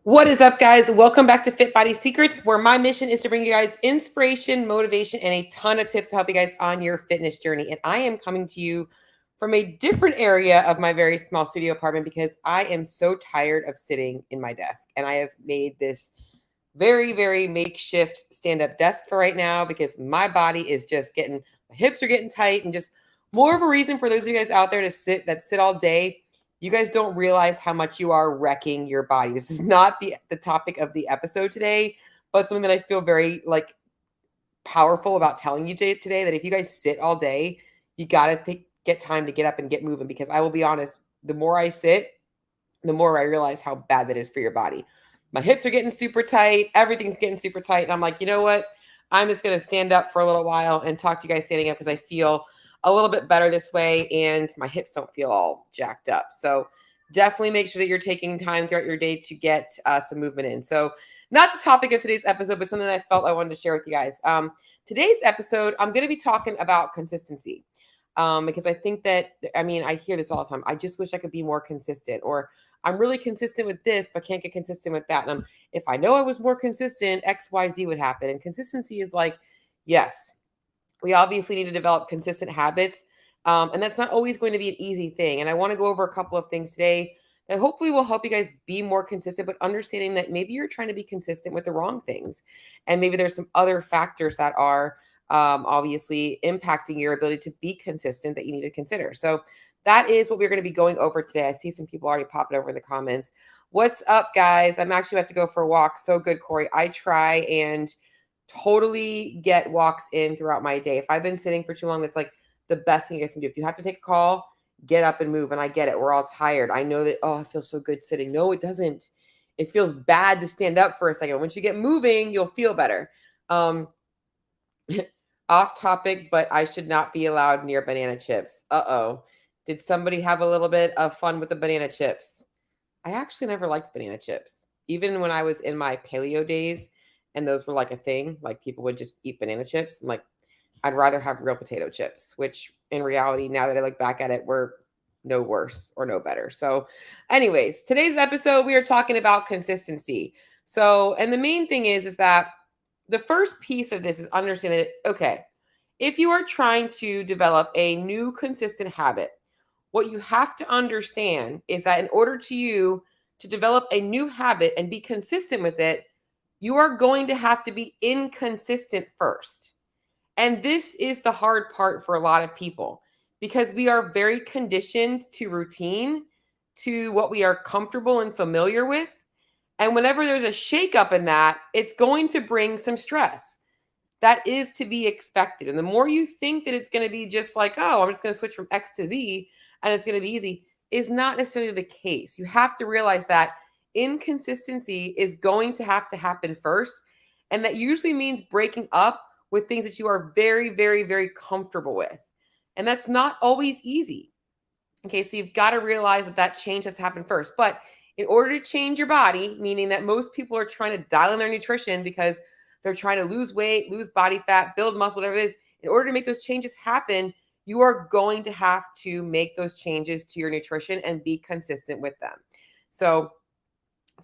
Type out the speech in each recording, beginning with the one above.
What is up, guys? Welcome back to Fit Body Secrets, where my mission is to bring you guys inspiration, motivation, and a ton of tips to help you guys on your fitness journey. And I am coming to you from a different area of my very small studio apartment because I am so tired of sitting in my desk. And I have made this very, very makeshift stand-up desk for right now because my body is just getting, my hips are getting tight, and just more of a reason for those of you guys out there to sit all day. You guys don't realize how much you are wrecking your body. This is not the topic of the episode today, but something that I feel very powerful about telling you today, that if you guys sit all day, you got to get time to get up and get moving, because I will be honest, the more I sit, the more I realize how bad that is for your body. My hips are getting super tight. Everything's getting super tight. And I'm like, you know what? I'm just going to stand up for a little while and talk to you guys standing up because I feel a little bit better this way and my hips don't feel all jacked up. So definitely make sure that you're taking time throughout your day to get some movement in. So not the topic of today's episode, but something that I felt I wanted to share with you guys. Today's episode, I'm going to be talking about consistency. Because I think that, I hear this all the time. I just wish I could be more consistent, or I'm really consistent with this, but can't get consistent with that. And if I know I was more consistent, X, Y, Z would happen. And consistency is like, yes, we obviously need to develop consistent habits. And that's not always going to be an easy thing. And I want to go over a couple of things today that hopefully will help you guys be more consistent, but understanding that maybe you're trying to be consistent with the wrong things. And maybe there's some other factors that are obviously impacting your ability to be consistent that you need to consider. So that is what we're going to be going over today. I see some people already popping over in the comments. What's up, guys? I'm actually about to go for a walk. So good, Corey. I try and totally get walks in throughout my day. If I've been sitting for too long, that's like the best thing you guys can do. If you have to take a call, get up and move. And I get it. We're all tired. I know that, oh, it feels so good sitting. No, it doesn't. It feels bad to stand up for a second. Once you get moving, you'll feel better. Off topic, but I should not be allowed near banana chips. Uh-oh. Did somebody have a little bit of fun with the banana chips? I actually never liked banana chips. Even when I was in my paleo days and those were like a thing, like people would just eat banana chips. I'm like, I'd rather have real potato chips, which in reality, now that I look back at it, were no worse or no better. So anyways, today's episode, we are talking about consistency. So, and the main thing is that the first piece of this is understanding that, okay, if you are trying to develop a new consistent habit, what you have to understand is that in order to you to develop a new habit and be consistent with it, you are going to have to be inconsistent first. And this is the hard part for a lot of people because we are very conditioned to routine, to what we are comfortable and familiar with. And whenever there's a shakeup in that, it's going to bring some stress. That is to be expected. And the more you think that it's going to be just like, oh, I'm just going to switch from X to Z and it's going to be easy, is not necessarily the case. You have to realize that inconsistency is going to have to happen first. And that usually means breaking up with things that you are very, very, very comfortable with. And that's not always easy. Okay, so you've got to realize that that change has to happen first. But in order to change your body, meaning that most people are trying to dial in their nutrition because they're trying to lose weight, lose body fat, build muscle, whatever it is. In order to make those changes happen, you are going to have to make those changes to your nutrition and be consistent with them. So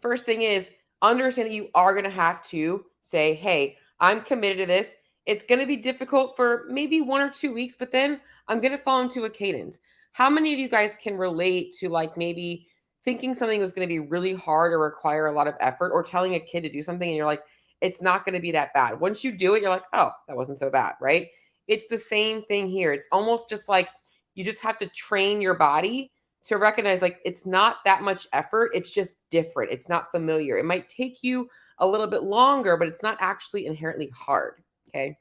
first thing is understand that you are going to have to say, hey, I'm committed to this. It's going to be difficult for maybe 1 or 2 weeks, but then I'm going to fall into a cadence. How many of you guys can relate to like maybe thinking something was going to be really hard or require a lot of effort, or telling a kid to do something and you're like, it's not going to be that bad. Once you do it, you're like, oh, that wasn't so bad, right? It's the same thing here. It's almost just like you just have to train your body to recognize like it's not that much effort. It's just different. It's not familiar. It might take you a little bit longer, but it's not actually inherently hard, okay?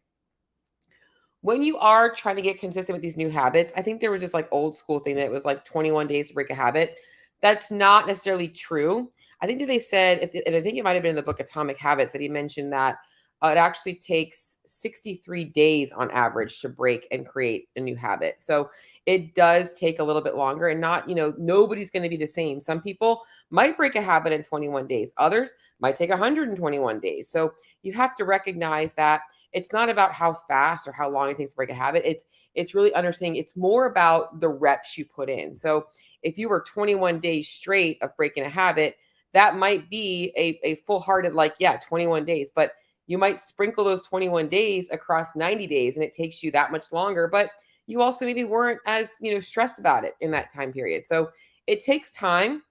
When you are trying to get consistent with these new habits, I think there was just like old school thing that it was like 21 days to break a habit. That's not necessarily true. I think that they said, and I think it might have been in the book Atomic Habits that he mentioned that it actually takes 63 days on average to break and create a new habit. So it does take a little bit longer, and not, nobody's going to be the same. Some people might break a habit in 21 days. Others might take 121 days. So you have to recognize that it's not about how fast or how long it takes to break a habit. It's really understanding it's more about the reps you put in. So if you were 21 days straight of breaking a habit, that might be a full-hearted, like, yeah, 21 days, but you might sprinkle those 21 days across 90 days and it takes you that much longer, but you also maybe weren't as, stressed about it in that time period. So it takes time,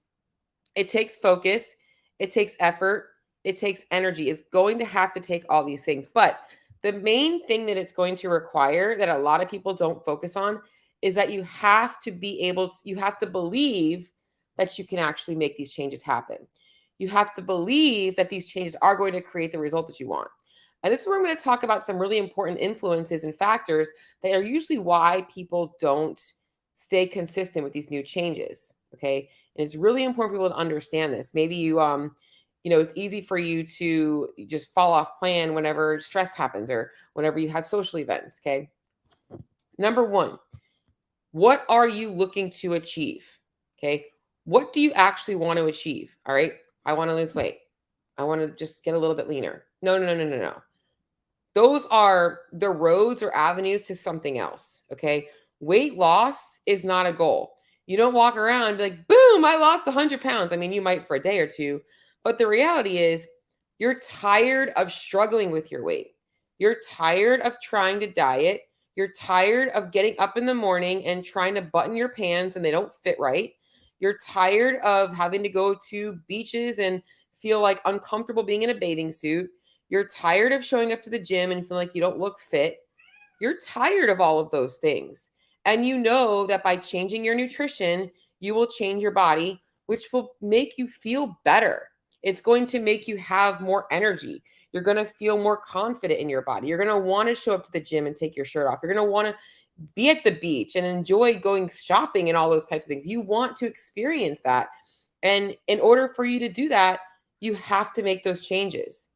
it takes focus, it takes effort, it takes energy. It's going to have to take all these things. But the main thing that it's going to require that a lot of people don't focus on is that you have to be able to, you have to believe that you can actually make these changes happen. You have to believe that these changes are going to create the result that you want. And this is where I'm going to talk about some really important influences and factors that are usually why people don't stay consistent with these new changes. Okay. And it's really important for people to understand this. Maybe it's easy for you to just fall off plan whenever stress happens or whenever you have social events. Okay. Number one, what are you looking to achieve? Okay. What do you actually want to achieve? All right. I want to lose weight. I want to just get a little bit leaner. No, no, no, no, no, no. Those are the roads or avenues to something else. Okay. Weight loss is not a goal. You don't walk around and be like, boom, I lost 100 pounds. I mean, you might for a day or two, but the reality is you're tired of struggling with your weight. You're tired of trying to diet. You're tired of getting up in the morning and trying to button your pants and they don't fit right. You're tired of having to go to beaches and feel like uncomfortable being in a bathing suit. You're tired of showing up to the gym and feeling like you don't look fit. You're tired of all of those things. And you know that by changing your nutrition, you will change your body, which will make you feel better. It's going to make you have more energy. You're going to feel more confident in your body. You're going to want to show up to the gym and take your shirt off. You're going to want to be at the beach and enjoy going shopping and all those types of things. You want to experience that. And in order for you to do that, you have to make those changes.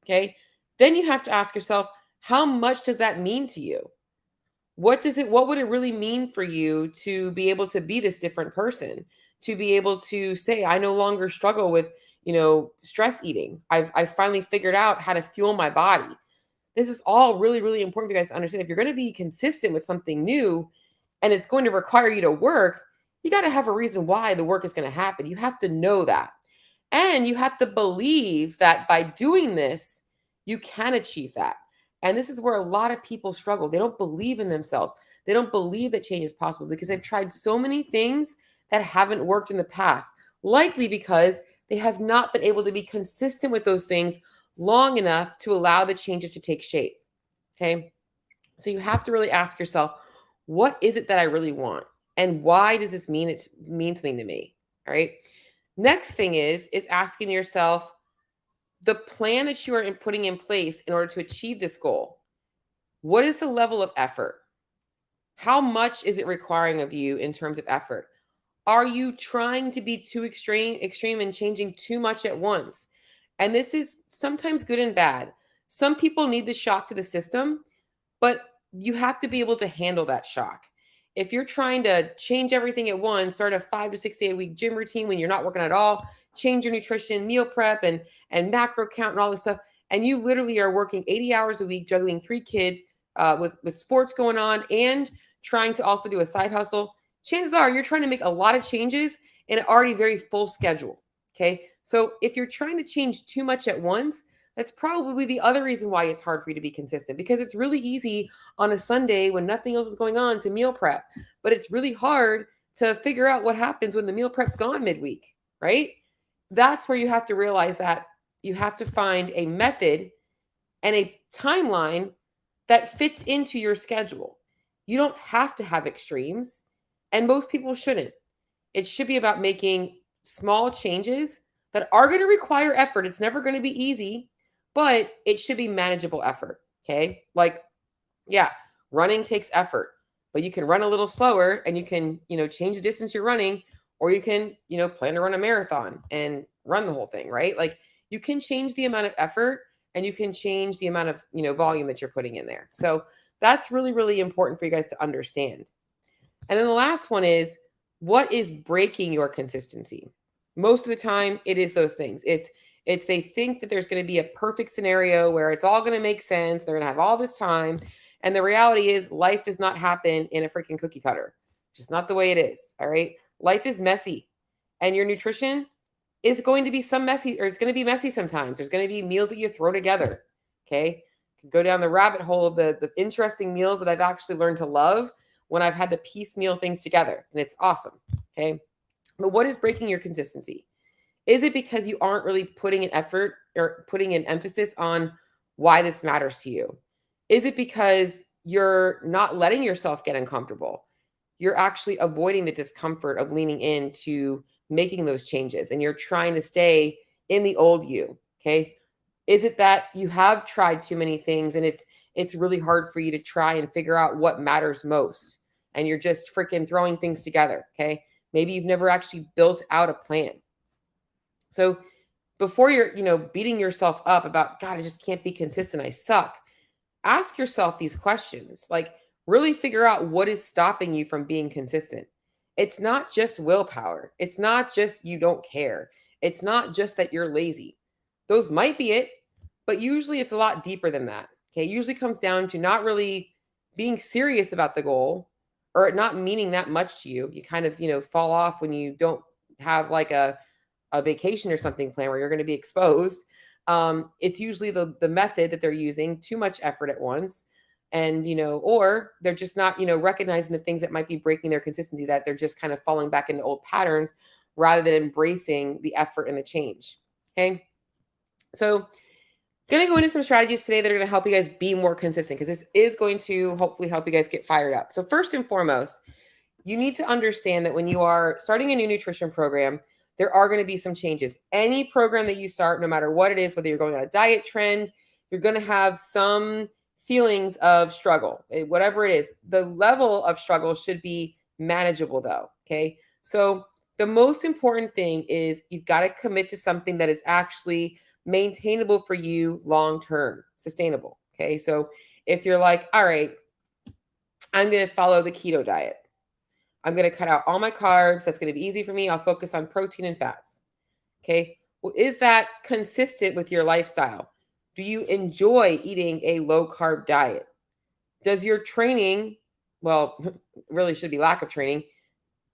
Okay. Then you have to ask yourself, how much does that mean to you? What would it really mean for you to be able to be this different person? To be able to say, I no longer struggle with, stress eating. I've finally figured out how to fuel my body. This is all really, really important for you guys to understand. If you're going to be consistent with something new and it's going to require you to work, you got to have a reason why the work is going to happen. You have to know that. And you have to believe that by doing this, you can achieve that. And this is where a lot of people struggle. They don't believe in themselves. They don't believe that change is possible because they've tried so many things that haven't worked in the past, likely because they have not been able to be consistent with those things long enough to allow the changes to take shape. Okay. So you have to really ask yourself, what is it that I really want? And why does this mean something to me? All right. Next thing is asking yourself the plan that you are putting in place in order to achieve this goal. What is the level of effort? How much is it requiring of you in terms of effort? Are you trying to be too extreme and changing too much at once? And this is sometimes good and bad. Some people need the shock to the system, but you have to be able to handle that shock. If you're trying to change everything at once, start a 5 to 6 day a week gym routine when you're not working at all, change your nutrition, meal prep, and macro count and all this stuff, and you literally are working 80 hours a week, juggling 3 kids with sports going on and trying to also do a side hustle, chances are you're trying to make a lot of changes in an already very full schedule. Okay. So if you're trying to change too much at once, that's probably the other reason why it's hard for you to be consistent, because it's really easy on a Sunday when nothing else is going on to meal prep, but it's really hard to figure out what happens when the meal prep's gone midweek, right? That's where you have to realize that you have to find a method and a timeline that fits into your schedule. You don't have to have extremes, and most people shouldn't. It should be about making small changes that are going to require effort. It's never going to be easy, but it should be manageable effort. Okay. Like, yeah, running takes effort, but you can run a little slower and you can, change the distance you're running, or you can, plan to run a marathon and run the whole thing, right? Like, you can change the amount of effort and you can change the amount of, volume that you're putting in there. So that's really, really important for you guys to understand. And then the last one is, what is breaking your consistency? Most of the time, it is those things. It's they think that there's going to be a perfect scenario where it's all going to make sense. They're going to have all this time. And the reality is life does not happen in a freaking cookie cutter. Just not the way it is. All right. Life is messy. And your nutrition is going to be it's going to be messy sometimes. There's going to be meals that you throw together. Okay. Go down the rabbit hole of the interesting meals that I've actually learned to love when I've had to piecemeal things together. And it's awesome. Okay. But what is breaking your consistency? Is it because you aren't really putting an effort or putting an emphasis on why this matters to you? Is it because you're not letting yourself get uncomfortable? You're actually avoiding the discomfort of leaning into making those changes and you're trying to stay in the old you. Okay. Is it that you have tried too many things and it's really hard for you to try and figure out what matters most and you're just freaking throwing things together? Okay. Maybe you've never actually built out a plan. So before you're, beating yourself up about, God, I just can't be consistent, I suck. Ask yourself these questions. Like, really figure out what is stopping you from being consistent. It's not just willpower. It's not just you don't care. It's not just that you're lazy. Those might be it, but usually it's a lot deeper than that. Okay. It usually comes down to not really being serious about the goal or it not meaning that much to you. You kind of, fall off when you don't have like a vacation or something planned where you're going to be exposed. It's usually the method that they're using, too much effort at once. And, or they're just not, recognizing the things that might be breaking their consistency, that they're just kind of falling back into old patterns rather than embracing the effort and the change. Okay. So going to go into some strategies today that are going to help you guys be more consistent because this is going to hopefully help you guys get fired up. So first and foremost, you need to understand that when you are starting a new nutrition program, there are going to be some changes. Any program that you start, no matter what it is, whether you're going on a diet trend, you're going to have some feelings of struggle, whatever it is. The level of struggle should be manageable though. Okay. So the most important thing is you've got to commit to something that is actually maintainable for you long-term, sustainable. Okay. So if you're like, all right, I'm going to follow the keto diet. I'm going to cut out all my carbs. That's going to be easy for me. I'll focus on protein and fats. Okay. Well, is that consistent with your lifestyle? Do you enjoy eating a low carb diet? Does your training, well, really should be lack of training,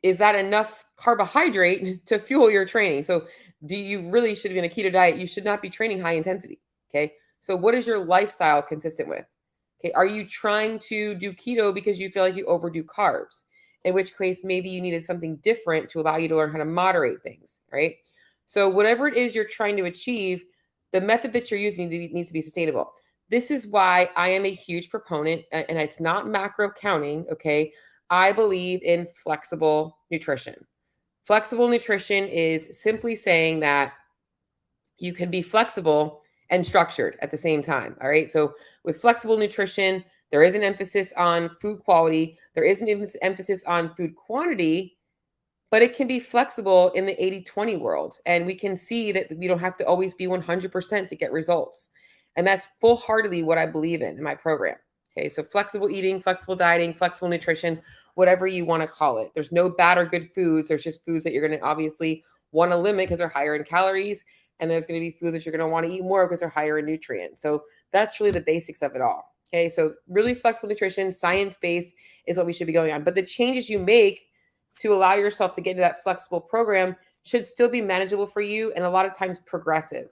is that enough carbohydrate to fuel your training? So do you really should be in a keto diet? You should not be training high intensity. Okay. So what is your lifestyle consistent with? Okay. Are you trying to do keto because you feel like you overdo carbs? In which case, maybe you needed something different to allow you to learn how to moderate things, right? So whatever it is you're trying to achieve, the method that you're using needs to be sustainable. This is why I am a huge proponent, and it's not macro counting, okay? I believe in flexible nutrition. Flexible nutrition is simply saying that you can be flexible and structured at the same time, all right? So with flexible nutrition, there is an emphasis on food quality. There is an emphasis on food quantity, but it can be flexible in the 80-20 world. And we can see that we don't have to always be 100% to get results. And that's full-heartedly what I believe in my program. Okay, so flexible eating, flexible dieting, flexible nutrition, whatever you want to call it. There's no bad or good foods. There's just foods that you're going to obviously want to limit because they're higher in calories. And there's going to be foods that you're going to want to eat more because they're higher in nutrients. So that's really the basics of it all. Okay, so really flexible nutrition, science-based is what we should be going on. But the changes you make to allow yourself to get into that flexible program should still be manageable for you and a lot of times progressive.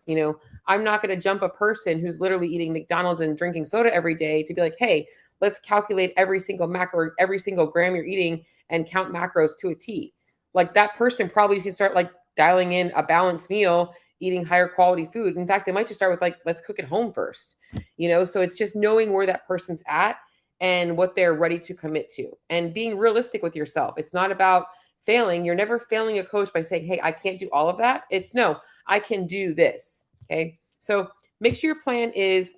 I'm not going to jump a person who's literally eating McDonald's and drinking soda every day to be like, hey, let's calculate every single macro, every single gram you're eating and count macros to a T. Like that person probably needs to start like dialing in a balanced meal, eating higher quality food. In fact, they might just start with like, let's cook at home first, so it's just knowing where that person's at and what they're ready to commit to and being realistic with yourself. It's not about failing. You're never failing a coach by saying, hey, I can't do all of that. It's no, I can do this. Okay. So make sure your plan is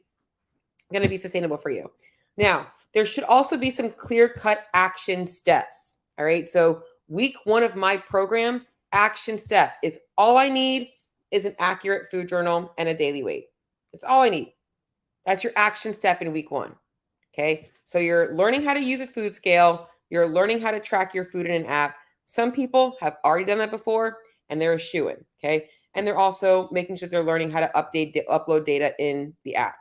going to be sustainable for you. Now, there should also be some clear-cut action steps. All right. So week 1 of my program, action step is all I need is an accurate food journal and a daily weight. It's all I need. That's your action step in week 1. Okay. So you're learning how to use a food scale. You're learning how to track your food in an app. Some people have already done that before and they're a shoo-in. Okay. And they're also making sure they're learning how to upload data in the app.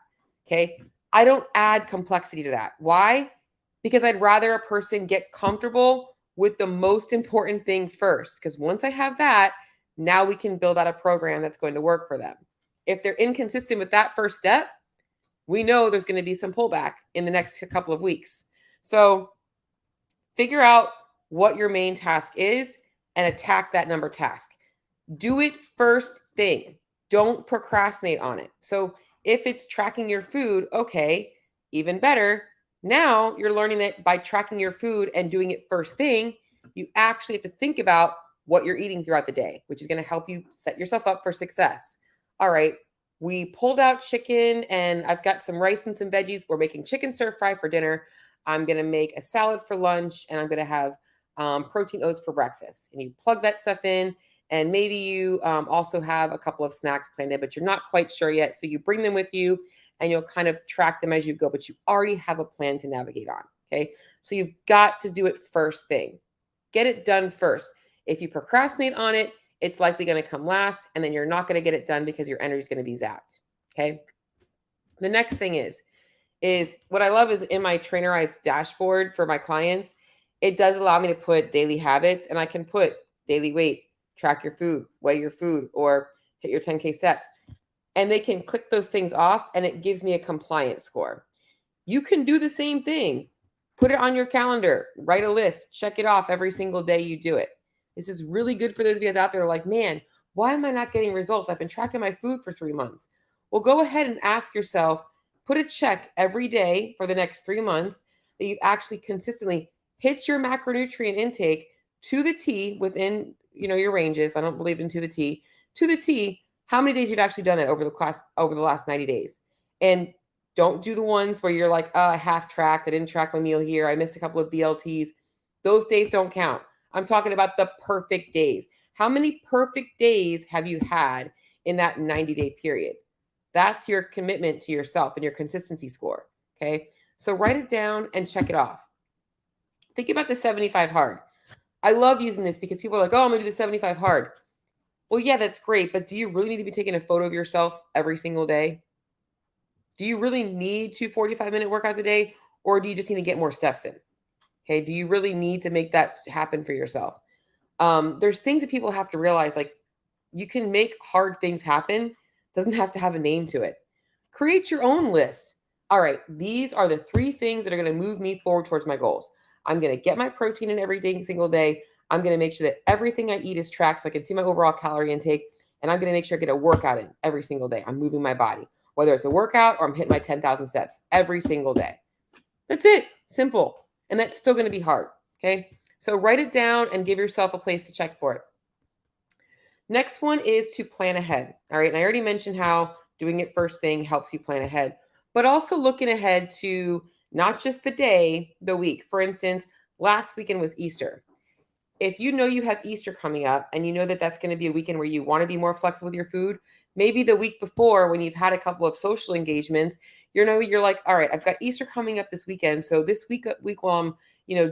Okay. I don't add complexity to that. Why? Because I'd rather a person get comfortable with the most important thing first. Because once I have that, Now we can build out a program that's going to work for them. If they're inconsistent with that first step, we know there's going to be some pullback in the next couple of weeks. So figure out what your main task is and attack that number task. Do it first thing. Don't procrastinate on it. So if it's tracking your food, okay, even better. Now you're learning that by tracking your food and doing it first thing, you actually have to think about what you're eating throughout the day, which is going to help you set yourself up for success. All right, we pulled out chicken and I've got some rice and some veggies. We're making chicken stir fry for dinner. I'm going to make a salad for lunch and I'm going to have protein oats for breakfast. And you plug that stuff in. And maybe you also have a couple of snacks planned in, but you're not quite sure yet. So you bring them with you and you'll kind of track them as you go, but you already have a plan to navigate on. Okay. So you've got to do it first thing. Get it done first. If you procrastinate on it, it's likely going to come last, and then you're not going to get it done because your energy is going to be zapped. Okay. The next thing is what I love is in my trainerized dashboard for my clients, it does allow me to put daily habits, and I can put daily weight, track your food, weigh your food, or hit your 10K steps. And they can click those things off and it gives me a compliance score. You can do the same thing. Put it on your calendar, write a list, check it off every single day you do it. This is really good for those of you guys out there who are like, man, why am I not getting results? I've been tracking my food for 3 months. Well, go ahead and ask yourself, put a check every day for the next 3 months that you actually consistently hit your macronutrient intake to the T within your ranges. I don't believe in to the T, how many days you've actually done it over the last 90 days. And don't do the ones where you're like, oh, I half tracked. I didn't track my meal here. I missed a couple of BLTs. Those days don't count. I'm talking about the perfect days. How many perfect days have you had in that 90-day period? That's your commitment to yourself and your consistency score. Okay. So write it down and check it off. Think about the 75 hard. I love using this because people are like, oh, I'm going to do the 75 hard. Well, yeah, that's great. But do you really need to be taking a photo of yourself every single day? Do you really need 2 45-minute workouts a day? Or do you just need to get more steps in? Okay. Do you really need to make that happen for yourself? There's things that people have to realize, like you can make hard things happen. It doesn't have to have a name to it. Create your own list. All right. These are the 3 things that are going to move me forward towards my goals. I'm going to get my protein in every single day. I'm going to make sure that everything I eat is tracked so I can see my overall calorie intake. And I'm going to make sure I get a workout in every single day. I'm moving my body, whether it's a workout or I'm hitting my 10,000 steps every single day. That's it. Simple. And that's still going to be hard. Okay. So write it down and give yourself a place to check for it. Next one is to plan ahead. All right. And I already mentioned how doing it first thing helps you plan ahead, but also looking ahead to not just the day, the week. For instance, last weekend was Easter. If you know you have Easter coming up and you know that that's going to be a weekend where you want to be more flexible with your food, maybe the week before when you've had a couple of social engagements, you're like, all right, I've got Easter coming up this weekend. So this week while I'm,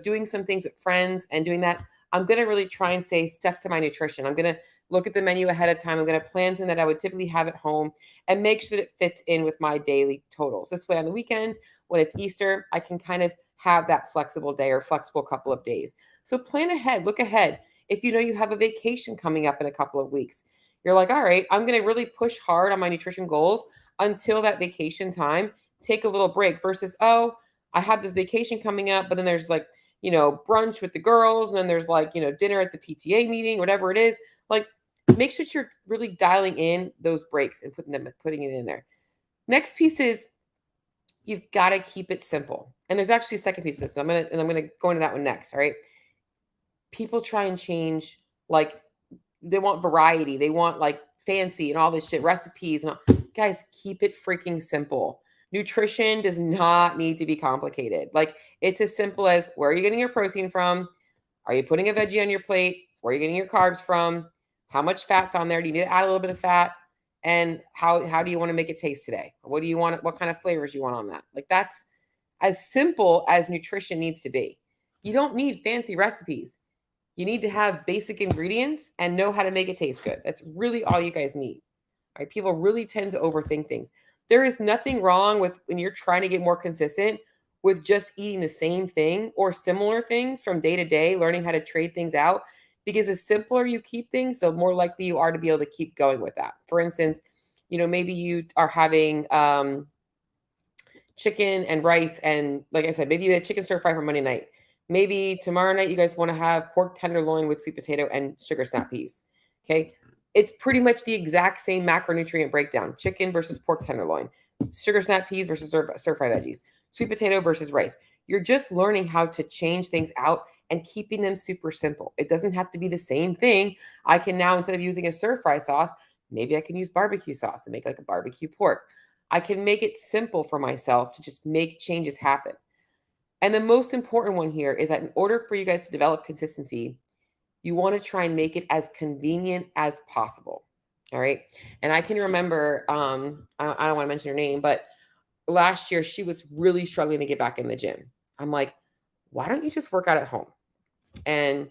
doing some things with friends and doing that, I'm going to really try and stay stuck to my nutrition. I'm going to look at the menu ahead of time. I'm going to plan something that I would typically have at home and make sure that it fits in with my daily totals. This way on the weekend, when it's Easter, I can kind of have that flexible day or flexible couple of days. So plan ahead, look ahead. If you know you have a vacation coming up in a couple of weeks, you're like, all right, I'm going to really push hard on my nutrition goals until that vacation time, take a little break versus, oh, I have this vacation coming up, but then there's like, brunch with the girls. And then there's like, dinner at the PTA meeting, whatever it is. Like, make sure that you're really dialing in those breaks and putting it in there. Next piece is you've got to keep it simple. And there's actually a second piece of this. And I'm going to go into that one next. All right. People try and change, like they want variety. They want like fancy and all this shit, recipes. And all. Guys, keep it freaking simple. Nutrition does not need to be complicated. Like it's as simple as where are you getting your protein from? Are you putting a veggie on your plate? Where are you getting your carbs from? How much fat's on there? Do you need to add a little bit of fat? And how do you want to make it taste today? What do you want? What kind of flavors you want on that? Like that's as simple as nutrition needs to be. You don't need fancy recipes. You need to have basic ingredients and know how to make it taste good. That's really all you guys need. All right? People really tend to overthink things. There is nothing wrong with when you're trying to get more consistent with just eating the same thing or similar things from day to day, learning how to trade things out. because the simpler you keep things, the more likely you are to be able to keep going with that. For instance, maybe you are having chicken and rice, and like I said, maybe you had chicken stir fry for Monday night. Maybe tomorrow night you guys want to have pork tenderloin with sweet potato and sugar snap peas. Okay. It's pretty much the exact same macronutrient breakdown: chicken versus pork tenderloin, sugar snap peas versus stir fry veggies, sweet potato versus rice. You're just learning how to change things out and keeping them super simple. It doesn't have to be the same thing. I can now, instead of using a stir fry sauce, maybe I can use barbecue sauce and make like a barbecue pork. I can make it simple for myself to just make changes happen. And the most important one here is that in order for you guys to develop consistency, you want to try and make it as convenient as possible. All right. And I can remember, I don't want to mention her name, but last year she was really struggling to get back in the gym. I'm like, why don't you just work out at home? And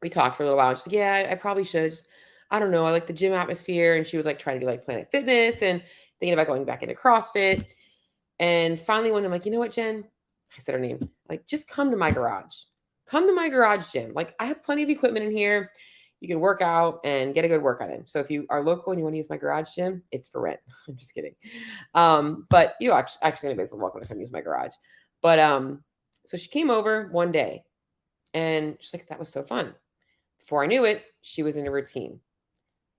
we talked for a little while. And she's like, yeah, I probably should. Just, I don't know. I like the gym atmosphere. And she was like trying to do like Planet Fitness and thinking about going back into CrossFit. And finally, one day I'm like, you know what, Jen? I said her name. Like, just come to my garage. Come to my garage gym. Like, I have plenty of equipment in here. You can work out and get a good workout in. So if you are local and you want to use my garage gym, it's for rent. I'm just kidding. But you actually anybody's welcome to come use my garage. But so she came over one day and she's like, that was so fun. Before I knew it, she was in a routine.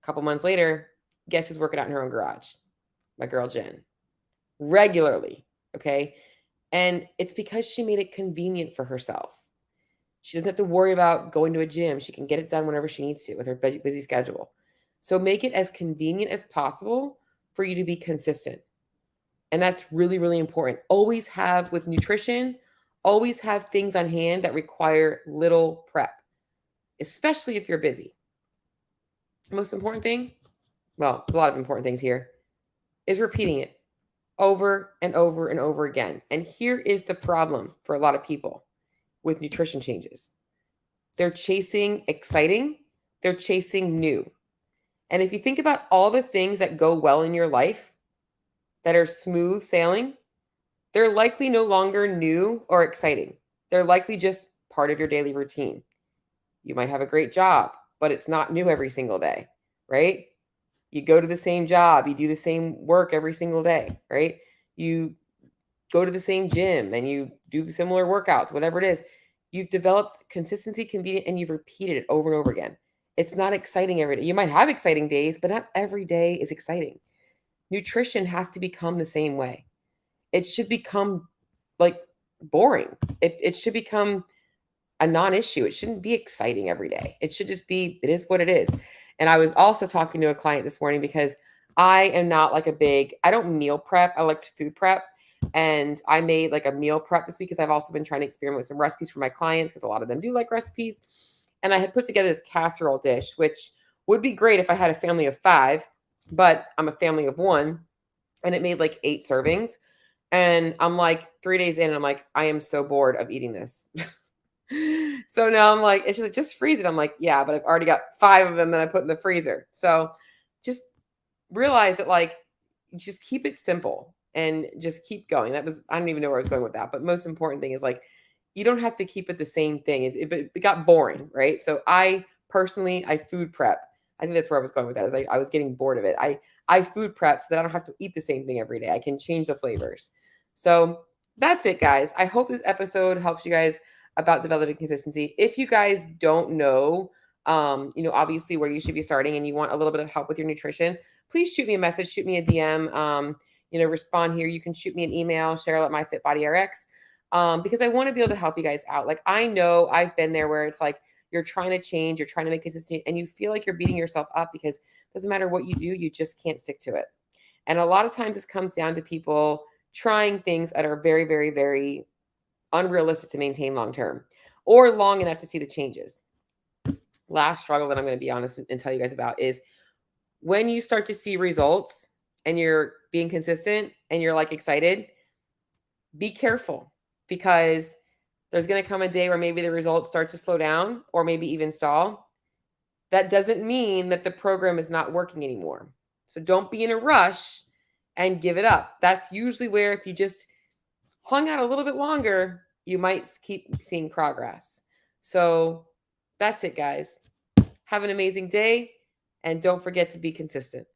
A couple months later, guess who's working out in her own garage? My girl Jen. Regularly. Okay. And it's because she made it convenient for herself. She doesn't have to worry about going to a gym. She can get it done whenever she needs to with her busy schedule. So make it as convenient as possible for you to be consistent. And that's really, really important. Always have, with nutrition, always have things on hand that require little prep, especially if you're busy. Most important thing, well, a lot of important things here, is repeating it over and over and over again. And here is the problem for a lot of people with nutrition changes. They're chasing exciting, they're chasing new. And if you think about all the things that go well in your life that are smooth sailing, they're likely no longer new or exciting. They're likely just part of your daily routine. You might have a great job, but it's not new every single day, right? You go to the same job, you do the same work every single day, right? You go to the same gym and you do similar workouts, whatever it is. You've developed consistency, convenient, and you've repeated it over and over again. It's not exciting every day. You might have exciting days, but not every day is exciting. Nutrition has to become the same way. It should become like boring. It should become a non-issue. It shouldn't be exciting every day. It should just be, it is what it is. And I was also talking to a client this morning because I am not like I don't meal prep. I like to food prep. And I made like a meal prep this week because I've also been trying to experiment with some recipes for my clients because a lot of them do like recipes. And I had put together this casserole dish, which would be great if I had a family of 5, but I'm a family of 1. And it made like 8 servings. And I'm like 3 days in and I'm like, I am so bored of eating this. So now I'm like, it's just like, just freeze it. I'm like, yeah, but I've already got 5 of them that I put in the freezer. So just realize that like, just keep it simple and just keep going. I don't even know where I was going with that. But most important thing is like, you don't have to keep it the same thing. It got boring, right? So I personally food prep. I think that's where I was going with that. Is like I was getting bored of it. I food prep so that I don't have to eat the same thing every day. I can change the flavors. So that's it, guys. I hope this episode helps you guys about developing consistency. If you guys don't know, obviously where you should be starting and you want a little bit of help with your nutrition, please shoot me a message, shoot me a DM, respond here. You can shoot me an email, Cheryl@MyFitBodyRx, because I want to be able to help you guys out. Like, I know I've been there where it's like, you're trying to change, you're trying to make consistent, and you feel like you're beating yourself up because it doesn't matter what you do, you just can't stick to it. And a lot of times this comes down to people trying things that are very, very, very unrealistic to maintain long-term or long enough to see the changes. Last struggle that I'm going to be honest and tell you guys about is when you start to see results and you're being consistent and you're like excited, be careful because there's going to come a day where maybe the results start to slow down or maybe even stall. That doesn't mean that the program is not working anymore. So don't be in a rush and give it up. That's usually where if you just hung out a little bit longer, you might keep seeing progress. So That's it, guys. Have an amazing day, and don't forget to be consistent.